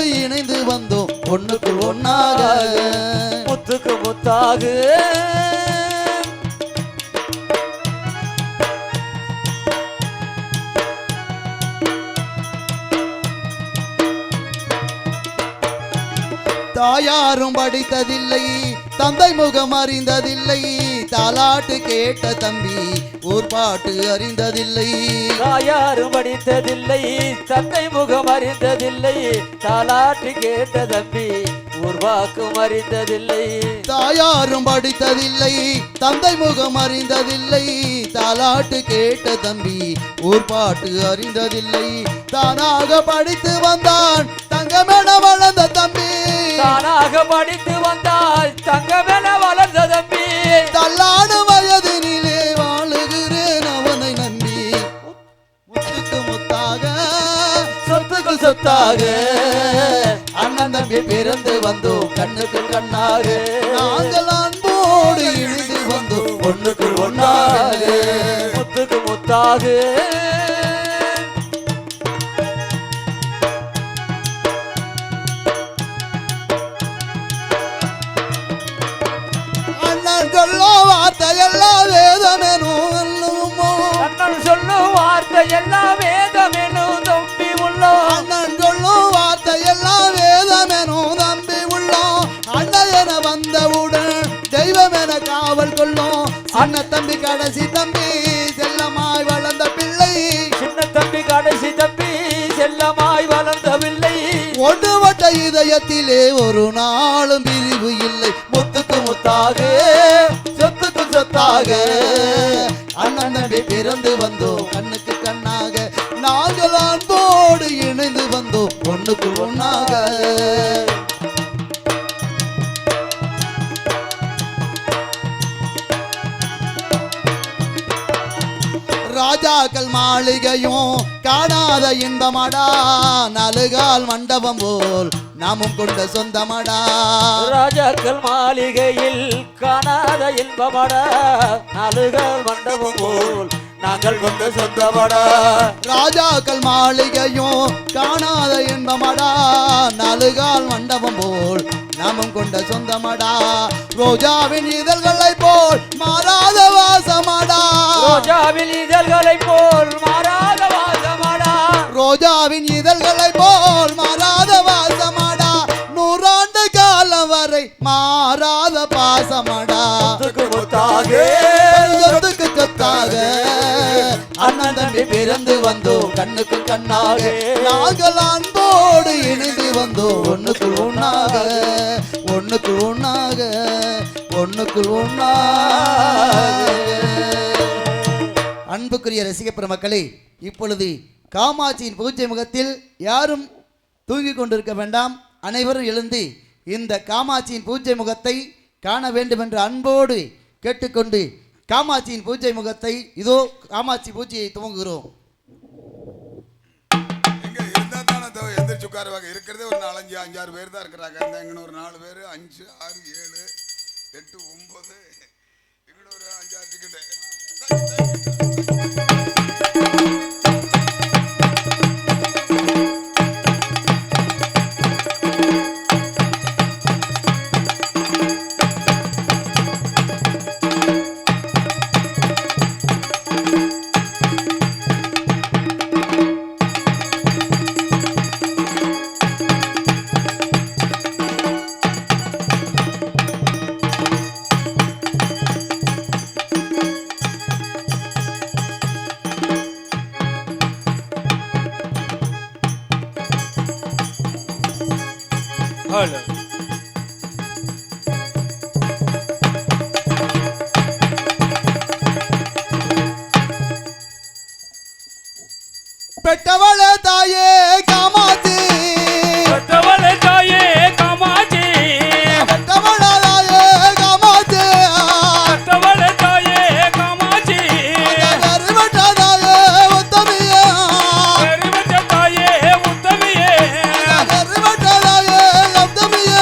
அன்போடு இணைந்து வந்தோம் ஒண்ணுக்குள் ஒன்னாக முத்துக்கு முத்தாக தாயாரும் படித்ததில்லை தந்தை முகம் அறிந்ததில்லை தாலாட்டு கேட்ட தம்பி ஊர் பாட்டு அறிந்ததில்லை தாயாரும் படித்ததில்லை தந்தை முகம் அறிந்ததில்லை தாலாட்டு கேட்ட தம்பி ஊர் வாக்கும் அறிந்ததில்லை தாயாரும் படித்ததில்லை தந்தை முகம் அறிந்ததில்லை தாலாட்டு கேட்ட தம்பி ஊர் பாட்டு அறிந்ததில்லை தானாக படித்து வந்தான் தங்கமென வளர்ந்த தம்பி தானாக படித்து வந்தால் தங்கமென வளர்ந்த தம்பி தள்ளாடு வயதினிலே வாழுகிறேன் அவனை நம்பி முத்துக்கு முத்தாக சொத்துக்கு சொத்தாக அண்ணன் தம்பி பிறந்து வந்தோம் கண்ணுக்கு கண்ணாக நாங்கள் அன்போடு இணைந்து வந்தோம் ஒண்ணுக்கு ஒன்னாக முத்துக்கு முத்தாக சொல்லும் வார்த்தையெல்லாம் வேதமெனும் அண்ணன் சொல்லும் வார்த்தையெல்லாம் வேதமெனும் தம்பி உள்ளோம் அண்ணன் சொல்லும் வார்த்தையெல்லாம் வேதமெனும் தம்பி உள்ளோம் அண்ணன் என வந்தவுடன் தெய்வம் என காவல் கொள்ளும் அண்ணன் தம்பி கடைசி தம்பி செல்லமாய் வளர்ந்த பிள்ளை சின்ன தம்பி கடைசி தம்பி செல்லமாய் வளர்ந்த பிள்ளை ஒன்றுபட்ட இதயத்திலே ஒரு நாளும் பிரிவு இல்லை முத்துக்கு முத்தாக சொத்துக்கு சொத்தாக அண்ணன் தம்பி பிறந்து வந்தோம் கண்ணுக்கு கண்ணாக நாங்கள் அன்போடு இணைந்து வந்தோம் ஒண்ணுக்கு ஒன்னாக ராஜாக்கள் மாளிகையும் காணாத இன்பமடா நலுகால் மண்டபம் போல் நாமும் கொண்ட சொந்தமடா ராஜாக்கள் மாளிகையில் காணாத இன்பமடா நலுகால் மண்டபம் போல் நாங்கள் கொண்ட சொந்தமடா ராஜாக்கள் மாளிகையும் காணாத இன்பமடா நலுகால் மண்டபம் போல் நாமும் கொண்ட சொந்தமடா ரோஜாவின் இதழ்களை போல் மாறாத வாசமடா ரோஜாவின் இதழ்களை போல் மாறாத வாசமடா ரோஜாவின் இதழ்களை போல் மாறாத வாசமடா நூறாண்டு காலம் வரை மாறாத பாசமடா சொத்துக்கு சொத்தாக அண்ணன் தம்பி பிறந்து வந்தோம் கண்ணுக்கு கண்ணாக நாங்கள் அன்போடு இணைந்து வந்தோம் ஒண்ணுக்குள் ஒன்னாக ஒண்ணுக்குள் ஒன்னாக ஒண்ணுக்குள் ஒன்னாக அன்புக்குரிய ரசிக பெருமக்களே இப்பொழுது காமாட்சியின் பூஜை முகத்தில் யாரும் தூங்கிக் கொண்டிருக்க வேண்டாம் அனைவரும் எழுந்து இந்த காமாட்சியின் பூஜை முகத்தை காண வேண்டும் என்ற அன்போடு கேட்டுக்கொண்டு காமாட்சியின் பூஜை முகத்தை இதோ காமாட்சி பூஜையை துவங்குகிறோம். எந்திரிச்சு உட்காருவாங்க இருக்கிறதே ஒரு 4 5 6 பேர் தான் இருக்கிறாங்க. எங்கன்னு ஒரு 4 பேர் 5 6 7 8 9 எங்கன்னு ஒரு 5 6 டிக்கெட் ஹலோ பெற்றவளே தாயே காமாட்சி பெற்றவளே தாயே காமாட்சி பெற்றவளே தாயே காமாட்சி பெற்றவளே தாயே காமாட்சி கருவற்ற தாயே உத்தமியே கருவற்ற தாயே உத்தமியே கருவற்ற தாயே உத்தமியே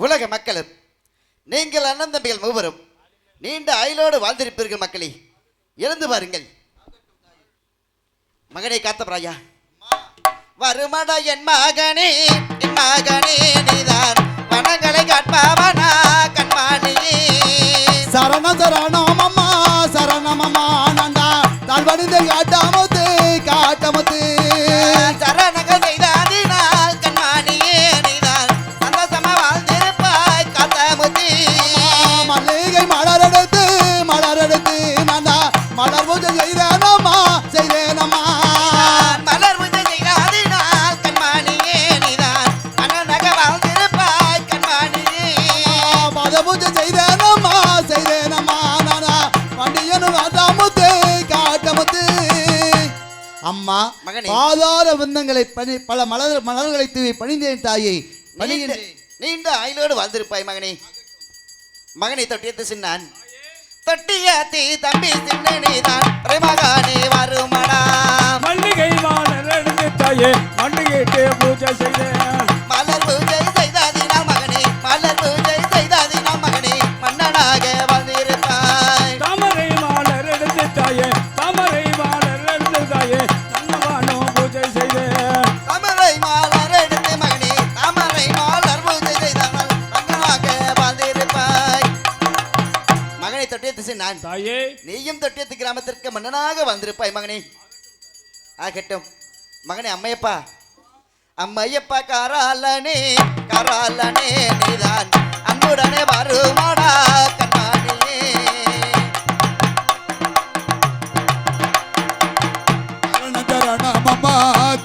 உலக மக்களும் நீங்கள் அண்ணன் தம்பிகள் மூவரும் நீண்ட ஆயுளோடு வாழ்ந்திருப்பீர்கள் மக்களே. எழுந்து பாருங்கள். மகனை காத்தபராயா வருமடா என் மகனே நீதான் வனங்களை காட்பவனா கண்மாணியே. சரணம் சரணம் அம்மா சரணம் அம்மா நந்தா தாழ்வடிந்து காட்டாமத்து காட்டமத்து சரணங்கள் செய்தாதினால் கண்மாணியே நீதான் சந்தோஷமா வாழ்ந்திருப்பாய் காத்தமுத்தி. மல்லிகை மலரெடுத்து நந்தா மலர் பூஜை செய்தேனம்மா மலர் பூஜை செய்தாதினால் கண்மாணியே நீதான் அண்ணனாக வாழ்ந்திருப்பாய் கண்மாணியே. பத பூஜை செய்தேனம்மா நானா பண்டியனு காட்டமுத்து. அம்மா மகனே. பாதார விந்தங்களை பல மலர்களை தூவி பணிந்தேன் தாயை நீண்ட ஆயுளோடு வாழ்ந்திருப்பாய் மகனே. மகனை தொட்டியத்து சின்னான் தொட்டியாத்தி தம்பி சின்ன நீதான் மகனே வருமடா. மல்லிகை மாலர் எடுத்து தாயே மண்டிகிட்டு பூஜை செய்தேன். மலர் பூஜை செய்தாதினால் மகனே மலர் பூஜை செய்தாதினால் மகனே மன்னனாக வாழ்ந்திருப்பாய். தாமரை மாலர் எடுத்து தாயே தாமரை மாலர் எடுத்து தாயே தன்னவானோ பூஜை செய்தேன். தாமரை மாலர் எடுத்து மகனே தாமரை மாலர் பூஜை செய்தாமல் மன்னனாக வாழ்ந்திருப்பாய். மகனை தொட்டியத்து நான் தாயே நீயும் தொட்டியத்து கிராமத்திற்கு மன்னனாக வாழ்ந்திருப்பாய் மகனே. ஆகட்டும் மகனே. அம்மையப்பா காராலனே நீதான் அன்புடனே வருமாடா கண்ணாடியே. சரணமம்மா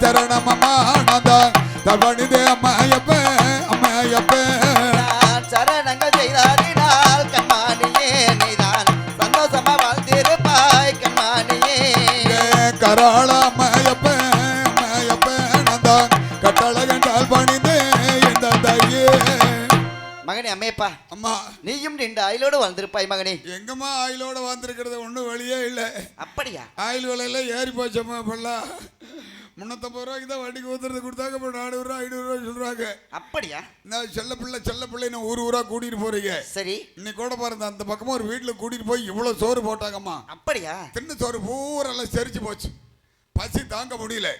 சரணமம்மா நந்தா தாழ்வடிந்து அம்மையப்ப நான் சரணங்கள் செய்தாதினால் கண்மாணியே நீதான் சந்தோஷமா வாழ்ந்திருப்பாய் கண்மாணியே. கராள அம்மையப்ப நந்தா கட்டழகண்டால் பணிந்தே இந்த தாயே. மகனே அம்மையப்பா அம்மா நீயும் நின்று ஆயுளோடு வாழ்ந்திருப்பாய் மகனே. எங்கம்மா ஆயிலோட வந்திருக்கிறது ஒன்றும் வழியே இல்லை. அப்படியா? ஆயில் விலையில ஏறி போச்சம்மா இப்பெல்லாம். 350 ரூபாய்க்கு தான் வண்டிக்கு ஊத்துறது கொடுத்தாங்க. இப்போ 400 ரூபா 500 ரூபா சொல்றாங்க. அப்படியா? நான் செல்ல பிள்ளை நான் ஊரா கூட்டிட்டு போறீங்க. சரி. இன்னைக்கு கூட பாருங்க அந்த பக்கமா ஒரு வீட்டுல கூட்டிட்டு போய் இவ்வளவு சோறு போட்டாங்கம்மா. அப்படியா? தின்ன சோறு பூரெல்லாம் செரிச்சு போச்சு. பசி தாங்க முடியல.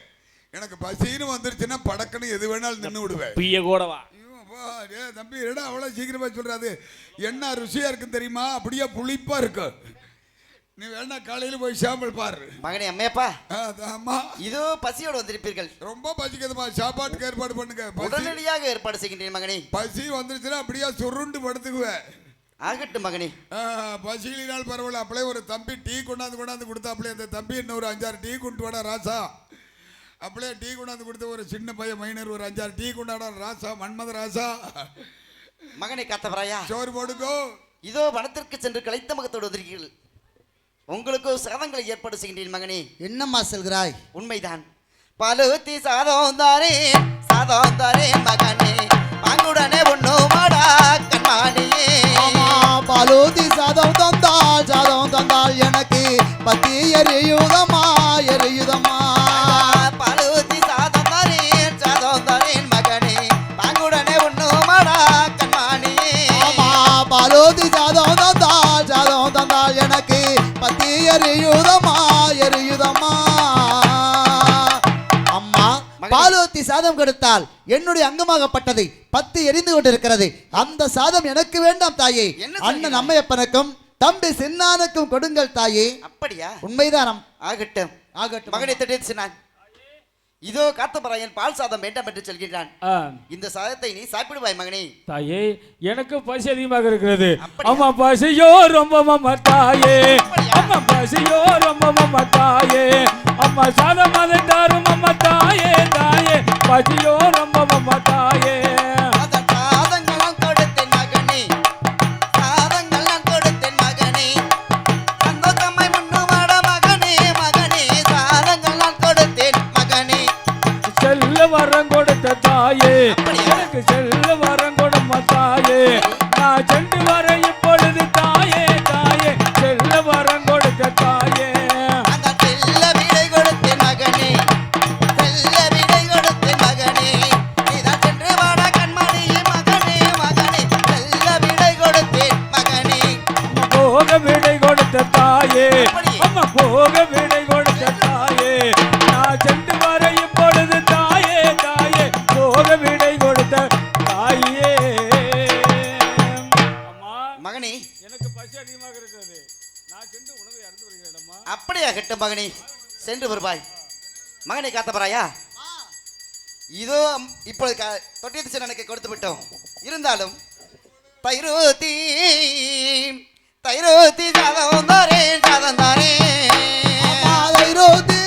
எனக்கு பசின்னு வந்துருச்சுன்னா படக்குன்னு எது வேணாலும் நின்று விடுவேன். பிய கூடவா தம்பி என்னடா அவ்வளவு சீக்கிரமா சொல்றாது. என்ன ருசியா இருக்குன்னு தெரியுமா? அப்படியே புளிப்பா இருக்கு. நீ வேணா காலையில போய் சாம்பிள் பாரு மகனே. அம்மையப்பா அம்மா இதோ பசியோடு வந்திருப்பீர்கள். ரொம்ப பசிக்குதுமா. சாப்பாட்டுக்கு ஏற்பாடு பண்ணுங்க. உடனடியாக ஏற்பாடு செய்கின்றேன் மகனே. பசி வந்துருச்சுன்னா அப்படியே சுருண்டு படுத்துக்குவேன். ஆகட்டும் மகனே. பசியினால் பரவாயில்ல. அப்படியே ஒரு தம்பி டீ கொண்டாந்து கொடுத்தா அப்படியே அந்த தம்பி இன்னொரு 5-6 டீ கொண்டு வாடா ராசா. அப்படியே டீ கொண்டாந்து கொடுத்த ஒரு சின்ன பையன் மைனர் ஒரு 5-6 டீ கொண்டாட ராசா மன்மத ராசா. மகனை காத்தவராயா சோறு போடுக்கோ. இதோ வனத்திற்கு சென்று கலைத்த முகத்தோடு வந்திருக்கிறீர்கள். உங்களுக்கு சாதங்களை ஏற்பாடு செய்கின்றேன் மகனே. என்னம்மா செல்கிறாய்? உண்மைதான். பழுத்தி சாதம் தாரே மகனே பாங்குடனே ஒண்ணுமாடா கண்மாணியே. பழுத்தி சாதம் தந்தால் எனக்கு பத்தி எரியுதம்மா. பழுத்தி சாதம் தாரேன் மகனே பாங்குடனே ஒண்ணுமாடா கண்மாணியே. பழுத்தி சாதம் தந்தால் எனக்கு பத்தி எரியுதம்மா. அம்மா பாலூத்தி சாதம் கொடுத்தால் என்னுடைய அங்கமாகப்பட்டதை பத்து எரிந்து கொண்டிருக்கிறது. அந்த சாதம் எனக்கு வேண்டாம் தாயே. அண்ணன் அம்மையப்பனுக்கும் தம்பி சின்னானுக்கும் கொடுங்கள் தாயே. அப்படியா? உண்மைதான். ஆகட்டும் மகனை திட்டித்து சின்னான். இதோ காத்தபராயன் பால் சாதம் வேண்டாம் என்று சொல்கிறான். இந்த சாதத்தை நீ சாப்பிடுவாய் மகனே. தாயே எனக்கு பசி அதிகமாக இருக்கிறது. அம்மா பசியோ ரொம்ப தாயே. அம்மா பசியோ ரொம்ப தாயே. அம்மா சாதம் அதட்டாரும் அம்மா தாயே பசியோ ரொம்ப தாயே. வரம் கொடுத்த தாயே எனக்கு செல்ல வரம் கொடுத்த தாயே. நான் சென்று வர இப்பொழுது தாயே செல்ல வரம் கொடுத்த தாயே. செல்ல விடை கொடுத்த மகனே நீதான் சென்று வாடா அப்படியா கட்டும் மகனே, சென்று வருவாய். மகனை காத்தவராயா, இதோ இப்பொழுது தொட்டியத்து எனக்கு கொடுத்து விட்டோம். இருந்தாலும் தைரோத்தி தைரோத்தி சாதம் தாரேன், சாதம் தாரேன். தைரோத்தி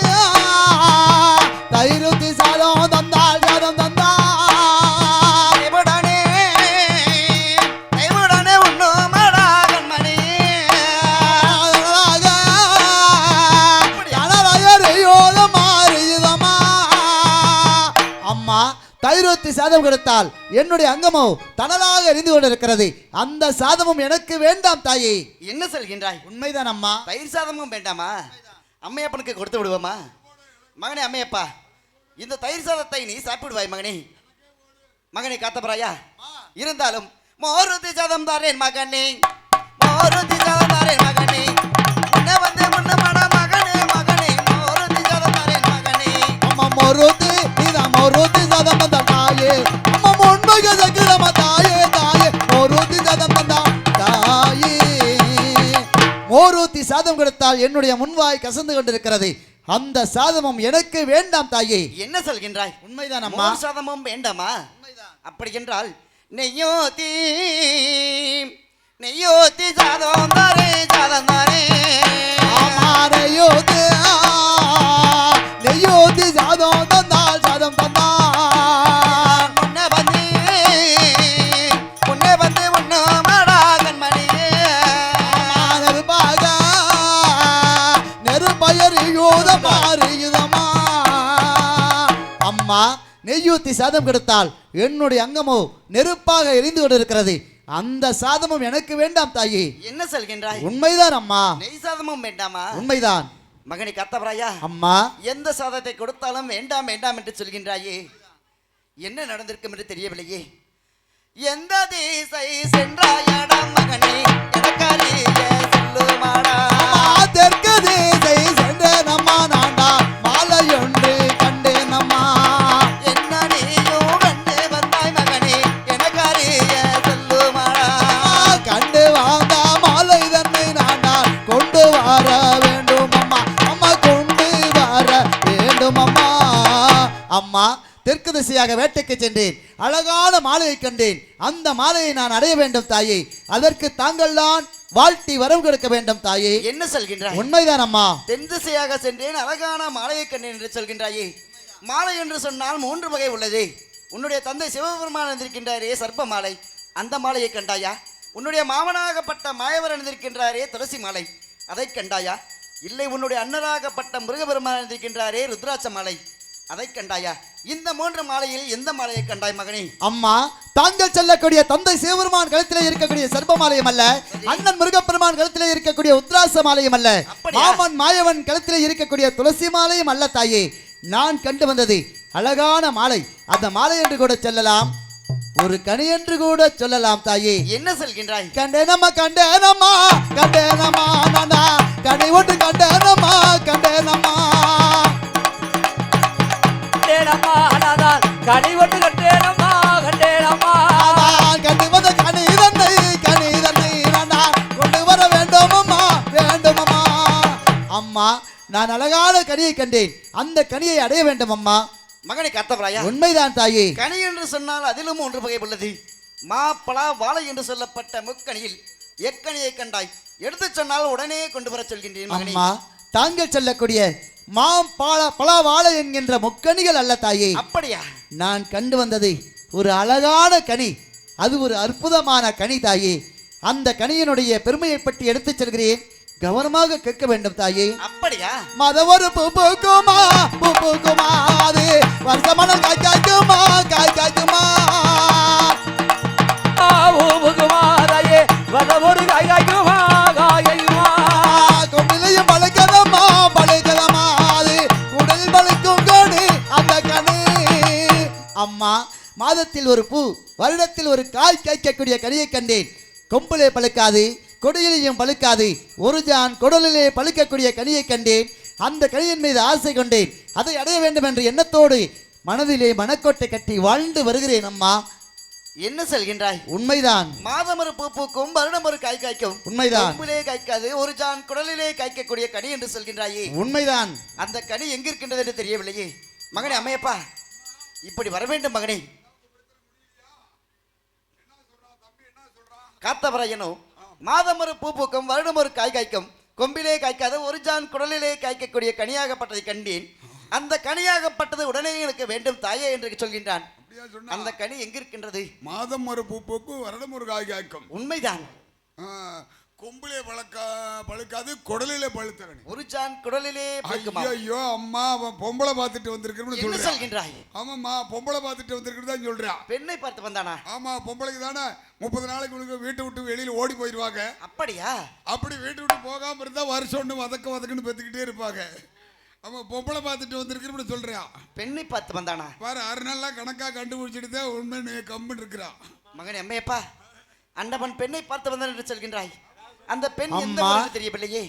தைரோத்தி சாதம் தந்தாள், சாதம் தந்தாள். தைமுடனே உண்ணும் மாடா கண்மணி. அம்மா, தைரோத்தி சாதம் கொடுத்தால் என்னுடைய அங்கமோ தனலாக எரிந்து கொண்டிருக்கிறது. அந்த சாதமும் எனக்கு வேண்டாம் தாயே. என்ன சொல்கின்றாய்? உண்மைதான் அம்மா. தயிர் சாதமும் வேண்டாமா? அம்மையப்பனுக்கு கொடுத்து விடுவோமா? மகனே அம்மையப்பா, இந்த தயிர் சாதத்தை நீ சாப்பிடுவாய் மகனே. மகனை காத்தபராயா, இருந்தாலும் மோருத்தி சாதம் தாரேன் மகனே, மோருத்தி சாதம் தாரேன் மகனே. முன்ன வந்து முன்ன மாடா மகனே, மகனே மோருத்தி சாதம் தாரேன் மகனே. அம்மா மோருத்தி இதான் மோருத்தி சாதம் தந்தா தாயே. அம்மா முன்மக சக்கிரமா தாயே, தாயே மோருத்தி சாதம் தந்தா தாயே. மோருத்தி சாதம் கொடுத்தால் என்னுடைய முன்வாய் கசந்து கொண்டிருக்கிறது. அந்த சாதமும் எனக்கு வேண்டாம் தாயே. என்ன சொல்கின்றாய்? உண்மைதான் அம்மா. மோர் சாதமும் வேண்டாமா? அப்படி என்றால் நெய்யோத்தி நெய்யோத்தி சாதம் தாரே, சாதம் தாரே. நெய்யோத்தி நெய்யோத்தி சாதம் தந்தாள், சாதம் தந்தாள். முன்னே வந்து உண்ணு மாடா கண்மணியே. அம்மா, நெய்யூத்தி சாதம் கொடுத்தால் என்னுடைய அங்கமோ நெருப்பாக எரிந்து கொண்டிருக்கிறது. அந்த சாதமும் எனக்கு வேண்டாம் தாயே. என்ன சொல்கின்றாய்? உண்மைதான் அம்மா. நெய் சாதமும் வேண்டாமா? உண்மைதான். மகனை காத்தவராயா, அம்மா, எந்த சாதத்தை கொடுத்தாலும் வேண்டாம் வேண்டாம் என்று சொல்கின்றாயே. என்ன நடந்திருக்கும் என்று தெரியவில்லையே. எந்த திசை சென்றாயடா மகனே, எனக்கறிய சொல்லுமாடா. தெற்கு திசை சென்றேன் அம்மா, நான்டா மாலையொன்று கண்டேன் அம்மா. என்ன நீயும் கண்டு வந்தாய் மகனே, எனக்கறிய சொல்லுமாடா. கண்டு வாங்க மாலை தன்னை நான்டா கொண்டு வர வேண்டும் அம்மா, அம்மா கொண்டு வர வேண்டும் அம்மா. அம்மா, தெற்கு திசையாக வேட்டைக்கு சென்றேன். அழகான மாலையை கண்டேன். அந்த மாலையை நான் அடைய வேண்டும் தாயே. அதற்கு தாங்கள் தான் வாழ்த்தி வரம் கொடுக்க வேண்டும் தாயே. என்ன சொல்கின்றாய்? உண்மைதான் அம்மா. தென் திசையாக சென்றேன், அழகான மாலையை கண்டேன் என்று சொல்கின்றாயே. மாலை என்று சொன்னால் 3 வகை உள்ளது. உன்னுடைய தந்தை சிவபெருமான் இருக்கின்றாரே சர்ப்ப மாலை, அந்த மாலையை கண்டாயா? உன்னுடைய மாமனாகப்பட்ட மாயவர் இருக்கின்றாரே துளசி மாலை, அதை கண்டாயா? இல்லை, உன்னுடைய அண்ணராகப்பட்ட முருகபெருமான் இருக்கின்றாரே ருத்ராட்ச மாலை, அதை கண்டாயா? இந்த 3 மாலையில் எந்த மாலையை கண்டாய் மகனே? அம்மா, தாங்கள் செல்லக்கூடிய தந்தை சிவபெருமான் கழுத்திலே இருக்கக்கூடிய சர்ப்ப மாலையும் அல்ல, அண்ணன் முருகப்பெருமான் கழுத்திலே இருக்கக்கூடிய உத்ராச மாலையும் அல்ல, மாமன் மாயவன் கழுத்திலே இருக்கக்கூடிய துளசி மாலையும் அல்ல தாயே. நான் கண்டு வந்தது அழகான மாலை. அந்த மாலை என்று கூட சொல்லலாம், ஒரு கனி என்று கூட சொல்லலாம் தாயே. என்ன சொல்கின்றாய்? கண்டேனம்மா கண்டேனம்மா கண்டேனம்மா, நானா கனி ஒன்று கண்டேனம்மா கண்டேனம்மா. கனி ஒன்று கண்டேனம்மா கண்டேனம்மா. கண்டு வந்த கனி தன்னை நானா கொண்டு வர வேண்டும் அம்மா, வேண்டும் அம்மா. அம்மா, நான் அழகான கனியை கண்டேன். அந்த கனியை அடைய வேண்டும் அம்மா. மகனை காத்தவராயா, உண்மைதான் தாயே. கனி என்று சொன்னால் அதிலும் 3 வகை உள்ளது. மா பலா வாழை என்று சொல்லப்பட்ட முக்கணியில் எக்கனியை கண்டாய், எடுத்து சொன்னால் உடனே கொண்டு வர சொல்கின்றேன் மகனே. அம்மா, தாங்கள் சொல்லக்கூடிய மாம் பலா வாழை என்கின்ற முக்கணிகள் அல்ல தாயே. அப்படியா? நான் கண்டு வந்தது ஒரு அழகான கனி. அது ஒரு அற்புதமான கனி தாயே. அந்த கனியினுடைய பெருமையை பற்றி எடுத்துச் செல்கிறேன், கவனமாக கேட்க வேண்டும் தாயே. அப்படியா? மதவரு பூக்குமா பூக்குமா, அது வருஷமான காய் காய்க்குமா காய் காய்க்குமா. தாயே வதவொரு காய் காய்க்குமா காய்க்குமா. கொம்பிலையும் பழுக்கதமா பழுக்கதமா, அது உடலில் பழுக்கும் கனி அந்த கனி. அம்மா, மாதத்தில் ஒரு பூ, வருடத்தில் ஒரு காய் காய்க்கக்கூடிய கனியை கண்டேன். கொம்பிலே பழுக்காது, கொடியிலையும் பழுக்காது, ஒரு ஜான் கொடலிலே பழுக்கக்கூடிய கனியை கண்டேன். அந்த கனியின் மீது ஆசை கொண்டேன். அதை அடைய வேண்டும் என்ற எண்ணத்தோடு மனதிலே மனக்கோட்டை கட்டி வாழ்ந்து வருகிறேன் அம்மா. என்ன சொல்கின்றாய்? உண்மைதான், மாதம் ஒரு பூ பூக்கும், வருடம் ஒரு காய் காய்க்கும். உண்மைதான், கொம்பிலே காய்க்காது, ஒரு ஜான் குடலிலே காய்க்கக்கூடிய கனி என்று சொல்கின்றாயே. உண்மைதான். அந்த கனி எங்க இருக்கின்றது என்று தெரியவில்லையே. மகனே அம்மையப்பா, இப்படி வர வேண்டும் மகனே. காத்தவரையனோ மாதம் ஒரு பூ பூக்கும், வருடம் ஒரு காய் காய்க்கும், கொம்பிலே காய்க்காத ஒரு ஜான் குடலிலே காய்க்கக்கூடிய கனியாகப்பட்டதை கண்டேன். அந்த கனியாகப்பட்டது உடனே எனக்கு வேண்டும் தாயே என்று சொல்கின்றான். அந்த கனி எங்க இருக்கின்றது? மாதம் ஒரு பூ பூக்கும், வருடம் ஒரு காய் காய்க்கும். உண்மைதான். கொம்பிலே பழுக்காது, குடலிலே பழுத்த கனி. ஒரு ஜான் குடலிலே பழுக்குமா? ஐயோ அம்மா, அவன் பொம்பளை பார்த்துட்டு வந்திருக்கிறேன்னு என்ன சொல்கின்றாய்? ஆமாம்மா, பொம்பளை பார்த்துட்டு வந்திருக்கிறதா சொல்றான். பெண்ணை பார்த்து வந்தானா? ஆமா, பொம்பளைக்கு தானே 30 நாளைக்கு உனக்கு வீட்டை விட்டு வெளியில ஓடி போயிடுவாங்க. அப்படியா? அப்படி வீட்டை விட்டு போகாம இருந்தா வருஷம் ஒன்று வதக்குன்னு பெத்துக்கிட்டே இருப்பாங்க. அவன் பொம்பளை பார்த்துட்டு வந்திருக்கிறேன்னு சொல்றான். பெண்ணை பார்த்து வந்தானா? பாரு, 6 நாளா கணக்கா கண்டுபிடிச்சிட்டு தான் உண்மை கம்முன்னு இருக்கிறான். மகனே அம்மையப்பா, அண்டவன் பெண்ணை பார்த்து வந்தான் என்று சொல்கின்றாய். அந்த பெண் எந்த அம்மா. ஊருக்கு தெரியவில்லையே.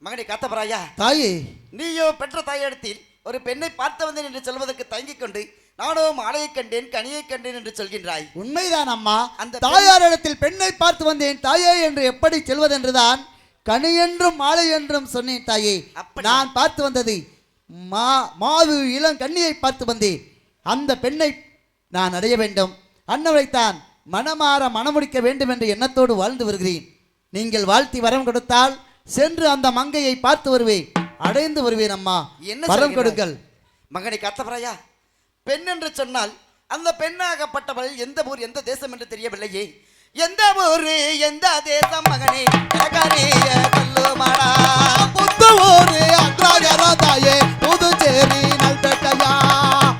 மகனே காத்தவராயா, தாயே, நீயோ பெற்ற தாயிடத்தில் ஒரு பெண்ணை பார்த்து வந்தேன் என்று சொல்வதற்கு தயங்கிக் கொண்டு நானோ மாலையை கண்டேன், கனியை கண்டேன் என்று சொல்கின்றாய். உண்மைதான் அம்மா. அந்த தாயாரிடத்தில் பெண்ணை பார்த்து வந்தேன் தாயே என்று எப்படி செல்வதென்றுதான் கனி என்றும் மாலை என்றும் சொன்னேன் தாயே. அப்படியா? நான் பார்த்து வந்தது மாது இளம் கன்னியை பார்த்து வந்தேன். அந்த பெண்ணை நான் அடைய வேண்டும், அன்னவளைத்தான் மனமாற மணமுடிக்க வேண்டும் என்ற எண்ணத்தோடு வாழ்ந்து வருகிறேன். நீங்கள் வாழ்த்தி வரம் கொடுத்தால் சென்று அந்த மங்கையை பார்த்து வருவேன், அடைந்து வருவேன். அம்மா, என்ன வரம் சொல்கிறாய்? கொடுங்கள். மகனை காத்தவராயா, பெண் என்று சொன்னால் அந்த பெண்ணாகப்பட்டவள் எந்த ஊர் எந்த தேசம் என்று தெரியவில்லையே. எந்த ஊரு எந்த தேசம் மகனே எனக்கறிய சொல்லுமாடா. புது ஊரு அன்றாகரா தாயே, புதுச்சேரி நல்பேட்டையா.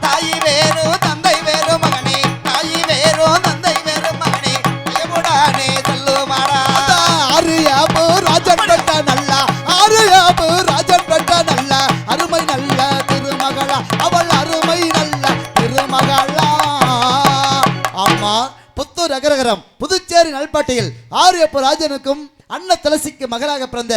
தாய் வேறு தந்தை வேறு மகனே, தாய் வேறு தந்தை வேறு மகனே, பயமுடானே சொல்லுமாடா. ஆரியாபு ராஜன் பெற்ற நல்ல, ஆரியாபு ராஜன் பெற்ற நல்ல அருமை நல்ல திருமகளா, அவள் அருமை நல்ல திருமகளா. அம்மா, புத்தூர் அகரகரம் புதுச்சேரி நல்பாட்டையில் ஆரியப்பு ராஜனுக்கும் அன்ன துளசிக்கு மகளாக பிறந்த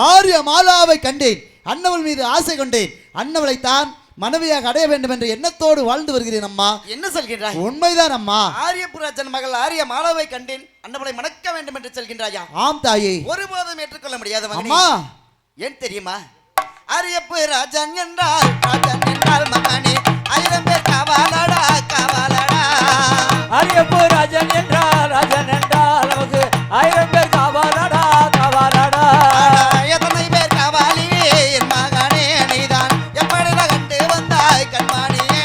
ஆரிய மாலாவை கண்டேன். அன்னவள் மீது ஆசை கொண்டேன். அன்னவளைத்தான் மனைவியாக அடைய வேண்டும் என்ற எண்ணத்தோடு வாழ்ந்து வருகிறேன். அம்மா, என்ன சொல்கின்றாய்? உண்மைதான் அம்மா. ஆரியபுராஜன் மகள் ஆரிய மாலாவை கண்டேன், அன்னவளை மணக்க வேண்டும் என்று சொல்கின்றாயா? ஆம் தாயே. ஒருபோதும் ஏற்றுக்கொள்ள முடியாத மகனே. அம்மா, ஏன் தெரியுமா? ஆரியப்பு ராஜன் என்றால் மகனே 1000 பேர் காவாலடா காவாலடா. அரியப்பு ராஜன் என்றால் நமக்கு 1000 பேர் காவாலடா காவாலடா. எத்தனை பேர் காவாலியே என் மகனே, நீதான் எப்படி கண்டு வந்தாய் கண்மாணியே.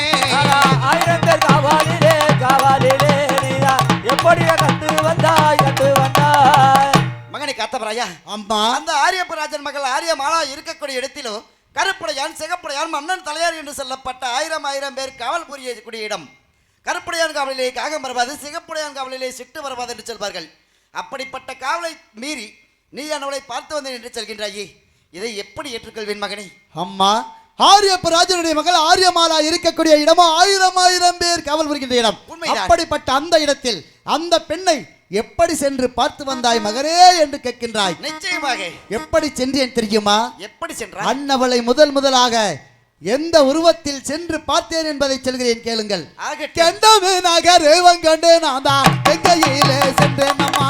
1000 பேர் காவாலிலே காவாலிலே, நீதான் எப்படி கண்டு வந்தாய் கண்டு வந்தாய். மகனை காத்தவராயா, அம்மா, அந்த ஆரியப்பராஜன் மகள் ஆரிய மாலா இருக்கக்கூடிய இடத்திலும் கருப்புடையான் சிகப்புடையான் மன்னன் தலையார் என்று சொல்லப்பட்ட 1000 பேர் காவல் புரியக்கூடிய இடம். கருப்புடையான் காவலிலே காகம் வரவாது, சிகப்புடையான் காவலிலே சிட்டு வரவாது என்று சொல்வார்கள். அப்படிப்பட்ட காவலை மீறி நீ அவளை பார்த்து வந்தேன் என்று சொல்கின்றாயே, இதை எப்படி ஏற்றுக்கொள்வேன் மகனே? அம்மா, ஆரியப்ப ராஜனுடைய மகள் ஆரியமாலா இருக்கக்கூடிய இடமோ 1000 பேர் காவல் புரிகின்ற இடம். உண்மைதான். அப்படிப்பட்ட அந்த இடத்தில் அந்த பெண்ணை எப்படி சென்று பார்த்து வந்தாய் மகனே என்று கேட்கின்றாய். நிச்சயமாக. எப்படி சென்றேன் தெரியுமா? எப்படி சென்றாய்? அன்னவளை முதலாக எந்த உருவத்தில் சென்று பார்த்தேன் என்பதை சொல்கிறேன், கேளுங்கள். கெண்டமே நகர் வங்கொண்டு நான் தான் எங்கையிலே சென்றேன் அம்மா.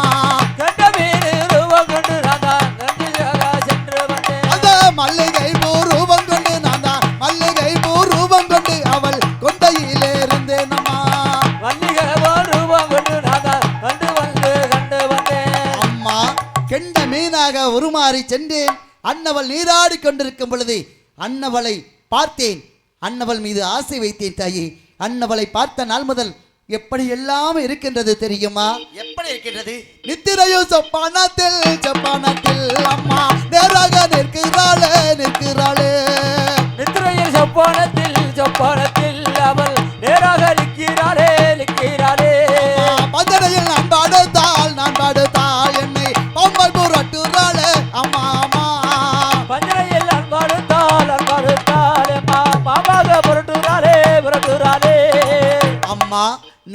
அந்த மல்லிகை பூரூபம் கொண்டு நான் தான் மல்லிகை பூரூபம் கொண்டு அவள் கொண்டையிலே இருந்தேன் அம்மா. அம்மா, கெண்ட மீனாக உருமாறி சென்றேன். அன்னவள் நீராடி கொண்டிருக்கும் பொழுது அன்னவளை பார்த்தேன். அன்னவள் மீது ஆசை வைத்தேன் தாயே. அன்னவளை பார்த்த நாள் முதல் எப்படி எல்லாம் இருக்கின்றது தெரியுமா? எப்படி இருக்கின்றது? நித்திரையோ சப்பானத்தில் அம்மா நேராக நிற்கிறாளே நித்திரையில் சொப்பானத்தில் அவள் நேராக நிற்கிறாளே. பந்தனையில் நான் பாடுத்தாள் என்னை பொம்மை புரட்டுறாளே அம்மா. பஞ்சனையில் அன்பாடுத்தாள் அம்மா பாபாக புரட்டுறாளே. அம்மா,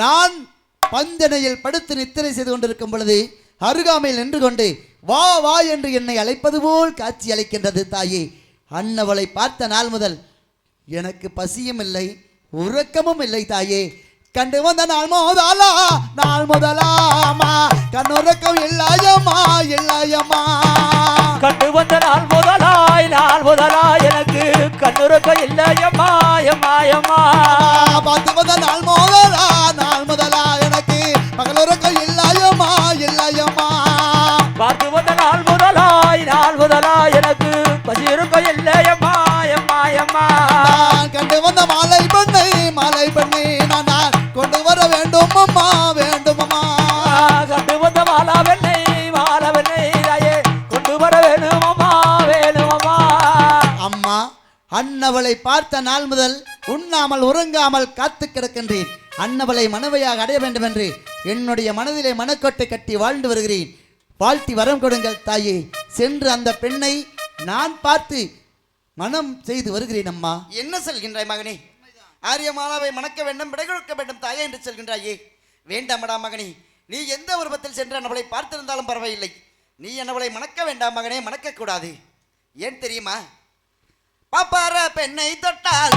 நான் பந்தனையில் படுத்து நித்திரை செய்து கொண்டிருக்கும் பொழுது அருகாமையில் நின்று கொண்டு வா வா என்று என்னை அழைப்பது போல் காட்சி அளிக்கின்றது தாயே. அன்னவளை பார்த்த நாள் முதல் எனக்கு பசியும் இல்லை உறக்கமும் இல்லை தாயே. கண்டு வந்த நாள் முதலாமா கண்ணுறக்கம் இல்லையம்மா கண்டு வந்த நாள் முதலாய் எனக்கு கண்ணுறக்கம் இல்லையம்மா எம்மா பார்த்து வந்த நாள் முதலா எனக்கு பகலுறக்கம் இல்லையம்மா பார்த்து வந்த நாள் முதலாய் எனக்கு பசியிருக்கம் இல்லையம்மா எம்மா கண்டு வந்த மாலை பெண்ணை நான் கொண்டு வர வேண்டும் அம்மா கண்டு வந்த மாலா வெண்ணை தாயே கொண்டு வர வேணுமம்மா அம்மா அன்னவளை பார்த்த நாள் முதல் உண்ணாமல் உறங்காமல் காத்து கிடக்கின்றேன். அன்னவளை மனைவியாக அடைய வேண்டும் என்று என்னுடைய மனதிலே மனக்கோட்டை கட்டி வாழ்ந்து வருகிறேன். வாழ்த்தி வரம் கொடுங்கள் தாயே. சென்று அந்த பெண்ணை நான் பார்த்து மனம் செய்து வருகிறேன் அம்மா. என்ன சொல்கின்றாய் மகனே? ஆரியமாலாவை மணக்க வேண்டும், விடை கொடுக்க வேண்டும் தாயே என்று சொல்கின்றாயே. வேண்டாமடா மகனே, நீ எந்த உருவத்தில் சென்று அன்னவளை பார்த்திருந்தாலும் பரவாயில்லை. நீ அன்னவளை மணக்க வேண்டாம் மகனே, மணக்க கூடாது. ஏன் தெரியுமா? பாப்பார பெண்ணை தொட்டால்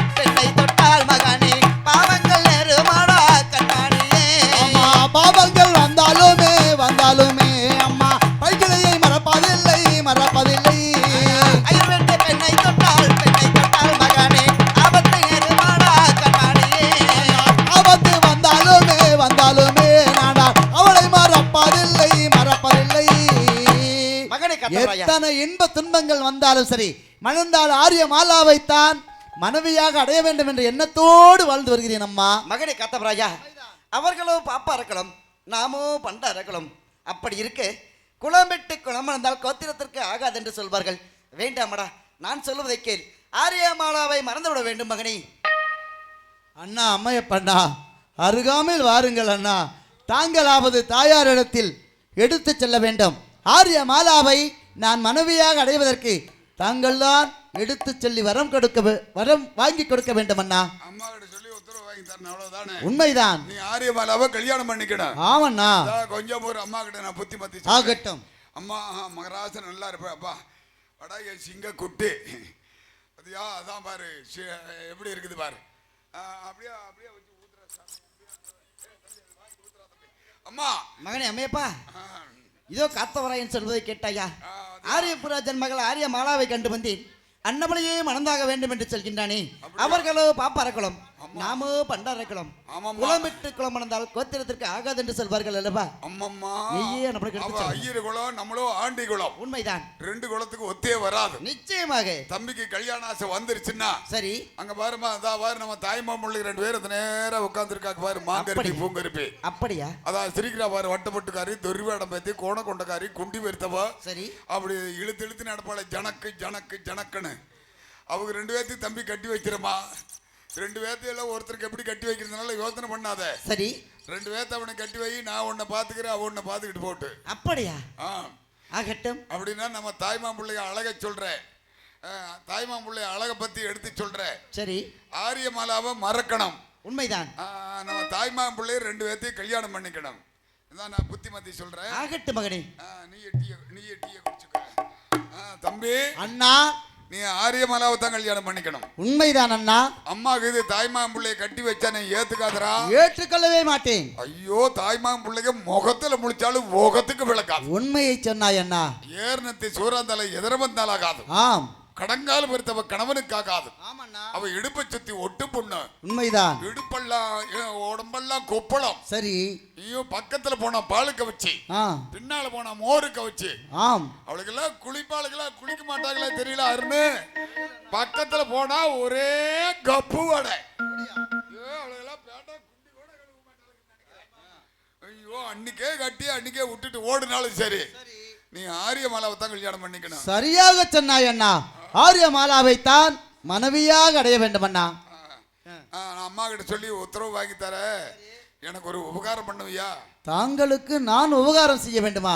மகனே பாவங்கள் நெருமாடா கண்ணாடியே. அம்மா பாவங்கள் வந்தாலுமே அம்மா பைக்கிளையை மறப்பதில்லை ஐயர்வேட்டை பெண்ணை தொட்டால் மகனே ஆபத்தை நெருமாடா கண்ணாடியே. ஆபத்து வந்தாலுமே நாடா அவளை மறப்பதில்லை மகனே கட்டளையா, எத்தனை இன்ப துன்பங்கள் வந்தாலும் சரி மணந்தால் ஆரிய மாலாவைத்தான் மனைவியாக அடைய வேண்டும் என்ற எண்ணத்தோடு வாழ்ந்து வருகிறேன் அம்மா. மகனே கத்தவராயா, அவர்களோ பாப்பா இருக்கலாம், நாமோ பண்டா இருக்கலாம். அப்படி இருக்கு குளம் விட்டு குளம் இருந்தால் கோத்திரத்திற்கு ஆகாது என்று சொல்வார்கள். வேண்டாமடா, நான் சொல்லுவதை கேள். ஆரியமாலாவை மறந்துவிட வேண்டும் மகனே. அண்ணா அம்மையப்பண்ணா அருகாமையில் வாருங்கள் அண்ணா. தாங்களாவது தாயாரிடத்தில் எடுத்து செல்ல வேண்டும். ஆரிய மாலாவை நான் மனைவியாக அடைவதற்கு தாங்கள் தான் எடுத்து சொல்லி வரம் வாங்கி கொடுக்க வேண்டும் அண்ணா. அம்மா கிட்ட சொல்லி உத்தரவு வாங்கி தரணும், அவ்வளவுதானே? உண்மைதான். நீ ஆரியமாலாவை கல்யாணம் பண்ணிக்கணும். ஆமண்ணா. கொஞ்சம் ஒரு அம்மா கிட்ட நான் புத்தி ஆகட்டும். அம்மா மகராசன் நல்லா இருப்பேன் அப்பா. அடா என் சிங்க குட்டி அதியா, அதான் பாரு எப்படி இருக்குது பாரு. அப்படியே வச்சு அம்மா. மகனே அம்மையப்பா, இதோ காத்தவராயன் சொல்வதை கேட்டாயா? ஆரியபுராஜன் மகள் ஆரிய மாலாவை கண்டு வந்தேன். அன்னபலையே மணந்தாக வேண்டும் என்று சொல்கின்றானே. அவர்களோ பாப்பாரக்குளம், நாமோ பண்டாரக்குளம். குளம் விட்டு குளம் மணந்தால் கோத்திரத்திற்கு ஆகாது என்று சொல்வார்கள் அல்லவா? அம்மம்மா, ஐயர் குளம் நம்மளோ ஆண்டி குளம். உண்மைதான். ரெண்டு குளத்துக்கு ஒத்தே வராது. நிச்சயமாக. தம்பிக்கு கல்யாண ஆசை வந்துருச்சுன்னா சரி, அங்க பாருமா, அதான் பாரு நம்ம தாய்மா முள்ளு ரெண்டு பேரும் நேரா உட்காந்துருக்காங்க பாரு. மாங்கருப்பி பூங்கருப்பி. அப்படியா? அதான் சிரிக்கிறா பாரு. வட்டப்பட்டுக்காரி, தொருவேடம் பேத்தி, கோண கொண்டக்காரி, குண்டி பெருத்தவா. சரி, அப்படி இழுத்து நடப்பாள ஜனக்குன்னு அவங்க ரெண்டு பேர்த்தையும் தம்பி கட்டி வைக்கிறமா. ரெண்டு பேர்த்தையும் ஒருத்தருக்கு எப்படி கட்டி வைக்கிறதுனால யோசனை பண்ணாத. சரி, ரெண்டு பேர்த்த அவனை கட்டி வை, நான் உன்னை பாத்துக்கிறேன், அவன் உன்னை பாத்துக்கிட்டு போட்டு. அப்படியா? ஆகட்டும். அப்படின்னா நம்ம தாய்மாம்பிள்ளைய அழக சொல்றேன். தாய்மாம்பிள்ளைய அழகை பத்தி எடுத்து சொல்றேன். சரி, ஆரியமாலாவை மறக்கணும். உண்மைதான். நம்ம தாய்மாம்பிள்ளைய ரெண்டு பேர்த்தையும் கல்யாணம் பண்ணிக்கணும். இதான் நான் புத்திமதி சொல்றேன். ஆகட்டும் மகனே. நீ டீயை குடிச்சுக்க. தம்பி அண்ணா, நீ ஆரியமாலாவை தான் கல்யாணம் பண்ணிக்கணும். உண்மைதான் அண்ணா. அம்மாக்கு இது தாய்மாம்பிள்ளைய கட்டி வச்சா நீ ஏத்துக்காதரா? ஏற்றுக்கொள்ளவே மாட்டேன். ஐயோ, தாய்மாம்பிள்ளைக்கு முகத்துல முழிச்சாலும் முகத்துக்கு விளக்காது. உண்மையை சொன்னாய் அண்ணா. ஏர்னத்தை சூறாந்தால எதிரமந்தாலாகாது. ஆம். கடங்கால் பெருத்தவ கணவனுக்காகாது. அவ இடுப்பை சுத்தி ஒட்டு பொண்ணு. உண்மைதான். இடுப்பெல்லாம் உடம்பெல்லாம் கொப்பளம். சரி, ஐயோ, பக்கத்துல போனா பாலுக்க வச்சு, பின்னால போனா மோருக்க வச்சு. ஆம். அவளுக்கெல்லாம் குளிப்பாளுக்கெல்லாம் குளிக்க மாட்டாங்களே தெரியல அருணு. பக்கத்துல போனா ஒரே கப்பு வடை. ஐயோ, அன்னைக்கே கட்டி அன்னைக்கே விட்டுட்டு ஓடுனாலும் சரி, நீ ஆரியமாலாவை தான் கல்யாணம் பண்ணிக்கணும். சரியாக சொன்னாய் அண்ணா. ஆரியமாலாவை தான் மனைவியாக அடைய வேண்டும் அண்ணா. அம்மா கிட்ட சொல்லி உத்தரவு வாங்கி தர. எனக்கு ஒரு உபகாரம் பண்ணுவியா? தாங்களுக்கு நான் உபகாரம் செய்ய வேண்டுமா?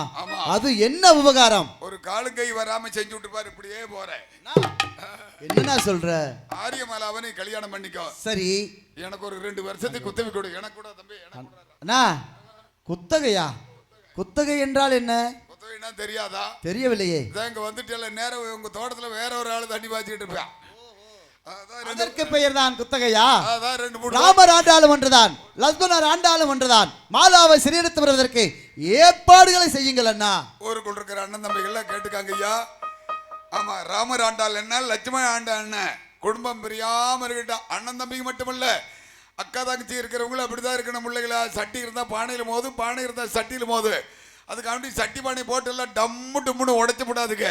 அது என்ன உபகாரம்? ஒரு காலுங்கை வராம செஞ்சு விட்டு பாரு. இப்படியே போறேன். என்ன சொல்ற? ஆரியமாலாவை நீ கல்யாணம் பண்ணிக்கோ. சரி, எனக்கு ஒரு 2 வருஷத்துக்கு குத்தகை கொடு. எனக்கு கூட தம்பி, அண்ணா. குத்தகையா? குத்தகை என்றால் என்ன? குத்தகைனா தெரியாதா? தெரியவில்லையே. இங்க வந்துட்டேல நேரம் உங்க தோட்டத்துல வேற ஒரு ஆளு தண்ணி பாய்ச்சிட்டு இருப்பான். அதற்கு பெயர் தான் குத்தகையா? அதான் 2-3 ராமர் ஆண்டாலும் ஒன்றுதான், லக்ஷ்மணர் ஆண்டாலும் ஒன்றுதான். மாலாவை சிறையெடுத்து வருவதற்கு ஏற்பாடுகளை செய்யுங்கள் அண்ணா. ஊருக்குள் இருக்கிற அண்ணன் தம்பிகள்லாம் கேட்டுக்காங்க ஐயா. ஆமா, ராமர் ஆண்டாள் என்ன, லட்சுமணன் ஆண்டாள் என்ன, குடும்பம் பிரியாம இருக்கட்டும். அண்ணன் தம்பிக்கு மட்டுமல்ல, அக்கா தங்கச்சி இருக்கிறவங்களும் அப்படிதான் இருக்கணும். பிள்ளைகளா, சட்டி இருந்தா பானையில மோது, பானை இருந்தா சட்டியில மோது. அதுக்காண்டி சட்டி பானை போட்டு எல்லாம் டம்மு டம்முன்னு உடைச்சு போடாதுங்க.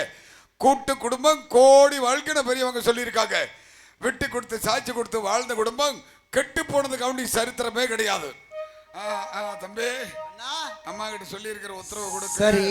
கூட்டு குடும்பம் கோடி வாழ்க்கைன்னு பெரியவங்க சொல்லியிருக்காங்க. விட்டு கொடுத்து சாட்சி கொடுத்து வாழ்ந்த குடும்பம் கெட்டு போனதுக்காண்டி சரித்திரமே கிடையாது. தம்பி, அம்மா கிட்ட சொல்லி இருக்கிற உத்தரவு கொடுக்க. சரி.